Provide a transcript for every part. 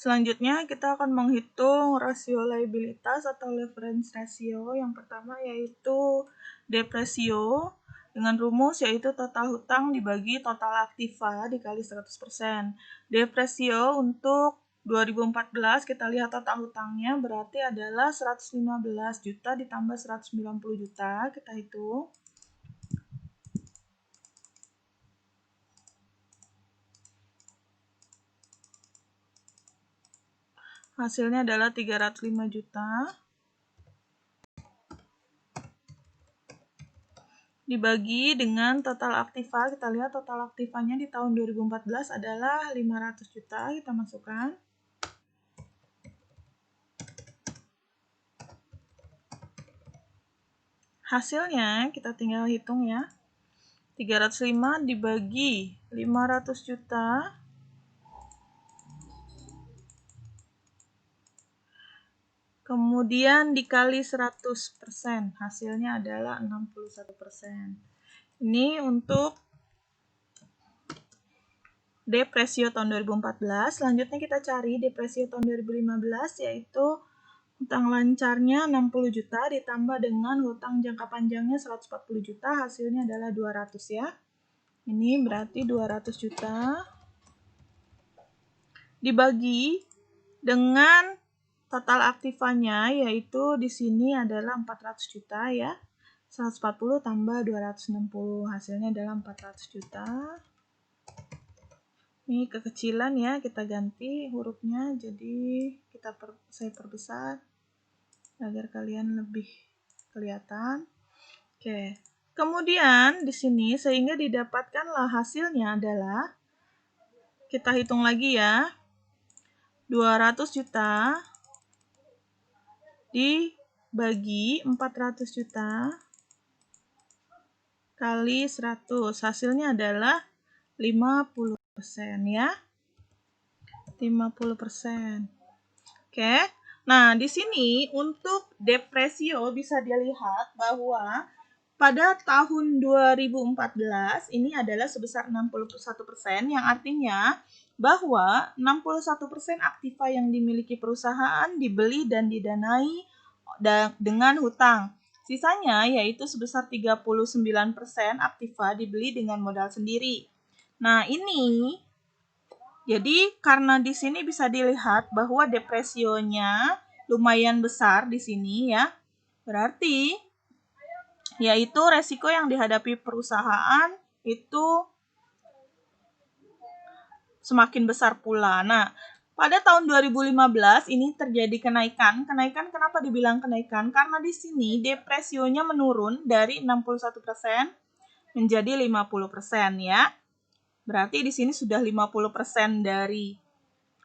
Selanjutnya kita akan menghitung rasio liabilitas atau leverage ratio. Yang pertama yaitu debt ratio dengan rumus yaitu total hutang dibagi total aktiva dikali 100%. Debt ratio untuk 2014 kita lihat total hutangnya berarti adalah 115 juta ditambah 190 juta. Kita hitung. Hasilnya adalah 305 juta. Dibagi dengan total aktiva, kita lihat total aktivanya di tahun 2014 adalah 500 juta, kita masukkan. Hasilnya kita tinggal hitung ya. 305 dibagi 500 juta. Kemudian dikali 100%, hasilnya adalah 61%. Ini untuk debt ratio tahun 2014. Selanjutnya kita cari debt ratio tahun 2015, yaitu hutang lancarnya 60 juta ditambah dengan hutang jangka panjangnya 140 juta, hasilnya adalah 200 ya. Ini berarti 200 juta dibagi dengan total aktivanya, yaitu di sini adalah 400 juta ya. 140 tambah 260, hasilnya adalah 400 juta. Ini kekecilan ya, kita ganti hurufnya, jadi saya perbesar agar kalian lebih kelihatan. Oke. Kemudian di sini sehingga didapatkanlah hasilnya adalah, kita hitung lagi ya, 200 juta dibagi 400 juta kali 100, hasilnya adalah 50% ya. 50%. Oke. Nah, di sini untuk debt ratio bisa dilihat bahwa pada tahun 2014 ini adalah sebesar 61%, yang artinya bahwa 61% aktiva yang dimiliki perusahaan dibeli dan didanai dengan hutang. Sisanya yaitu sebesar 39% aktiva dibeli dengan modal sendiri. Nah, ini jadi karena di sini bisa dilihat bahwa debt ratio-nya lumayan besar di sini ya. Berarti yaitu resiko yang dihadapi perusahaan itu semakin besar pula. Nah, pada tahun 2015 ini terjadi kenaikan. Kenaikan kenapa dibilang kenaikan? Karena di sini debt ratio-nya menurun dari 61% menjadi 50% ya. Berarti di sini sudah 50% dari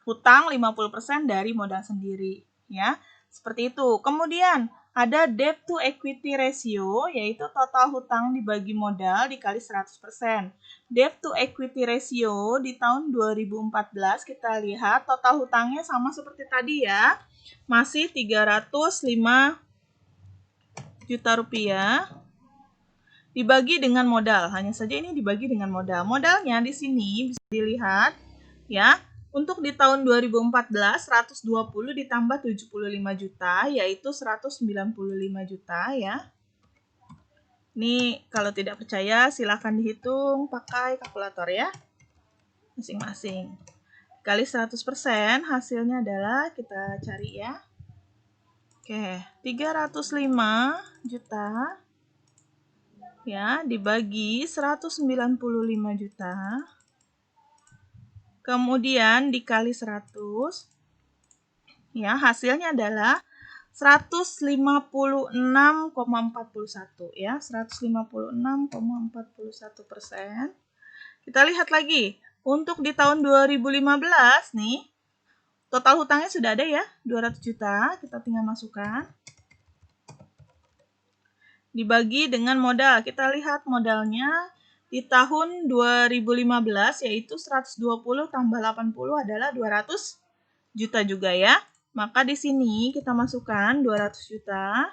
hutang, 50% dari modal sendiri ya. Seperti itu. Kemudian ada debt to equity ratio, yaitu total hutang dibagi modal dikali 100%. Debt to equity ratio di tahun 2014 kita lihat total hutangnya sama seperti tadi ya. Masih 305 juta rupiah dibagi dengan modal. Hanya saja ini dibagi dengan modal. Modalnya di sini bisa dilihat ya. Untuk di tahun 2014, 120 ditambah 75 juta, yaitu 195 juta ya. Ini kalau tidak percaya silahkan dihitung pakai kalkulator ya, masing-masing. Kali 100%, hasilnya adalah, kita cari ya. Oke, 305 juta ya, dibagi 195 juta. Kemudian dikali 100, ya hasilnya adalah 156,41 ya, 156,41%. Kita lihat lagi, untuk di tahun 2015 nih, total hutangnya sudah ada ya, 200 juta, kita tinggal masukkan. Dibagi dengan modal, kita lihat modalnya di tahun 2015 yaitu 120 tambah 80 adalah 200 juta juga ya. Maka di sini kita masukkan 200 juta.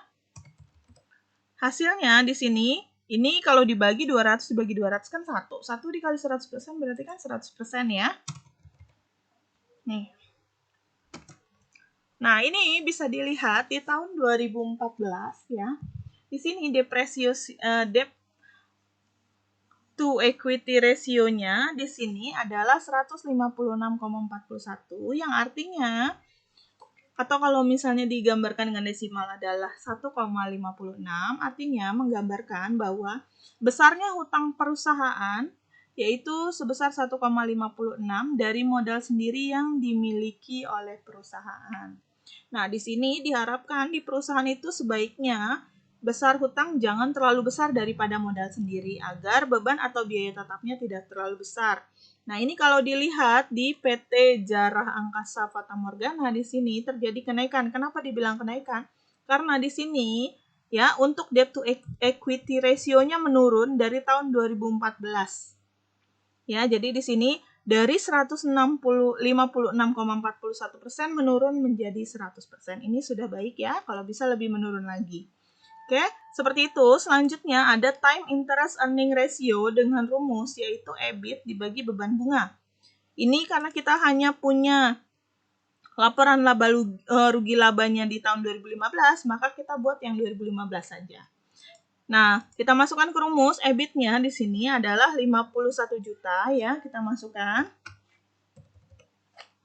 Hasilnya di sini, ini kalau dibagi 200 dibagi 200 kan 1. 1 dikali 100% berarti kan 100% ya. Nih. Nah, ini bisa dilihat di tahun 2014 ya. Di sini debt to equity ratio-nya di sini adalah 156,41 yang artinya atau kalau misalnya digambarkan dengan desimal adalah 1,56, artinya menggambarkan bahwa besarnya hutang perusahaan yaitu sebesar 1,56 dari modal sendiri yang dimiliki oleh perusahaan. Nah, di sini diharapkan di perusahaan itu sebaiknya besar hutang jangan terlalu besar daripada modal sendiri agar beban atau biaya tetapnya tidak terlalu besar. Nah, ini kalau dilihat di PT Jarah Angkasa Fata Morgana di sini terjadi kenaikan. Kenapa dibilang kenaikan? Karena di sini ya untuk debt to equity ratio-nya menurun dari tahun 2014. Ya, jadi di sini dari 56,41% menurun menjadi 100%. Ini sudah baik ya, kalau bisa lebih menurun lagi. Oke, seperti itu. Selanjutnya ada time interest earning ratio dengan rumus yaitu EBIT dibagi beban bunga. Ini karena kita hanya punya laporan laba rugi labanya di tahun 2015, maka kita buat yang 2015 saja. Nah, kita masukkan ke rumus EBIT-nya di sini adalah 51 juta ya, kita masukkan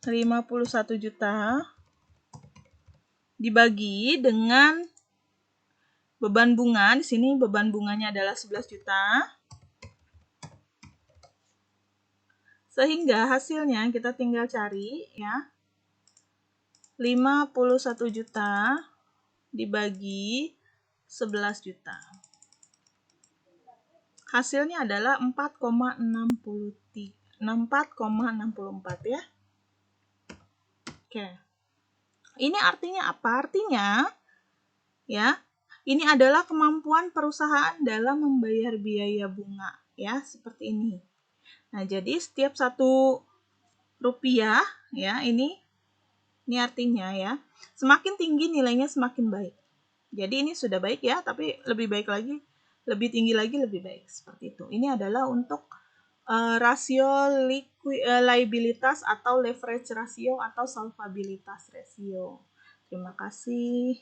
51 juta dibagi dengan beban bunga. Di sini beban bunganya adalah 11 juta. Sehingga hasilnya kita tinggal cari ya. 51 juta dibagi 11 juta. Hasilnya adalah 4,64 ya. Oke. Ini artinya apa? Artinya ya, ini adalah kemampuan perusahaan dalam membayar biaya bunga ya, seperti ini. Nah, jadi setiap 1 rupiah ya, ini artinya ya, semakin tinggi nilainya semakin baik. Jadi ini sudah baik ya, tapi lebih baik lagi, lebih tinggi lagi lebih baik seperti itu. Ini adalah untuk rasio liabilitas atau leverage ratio atau solvabilitas ratio. Terima kasih.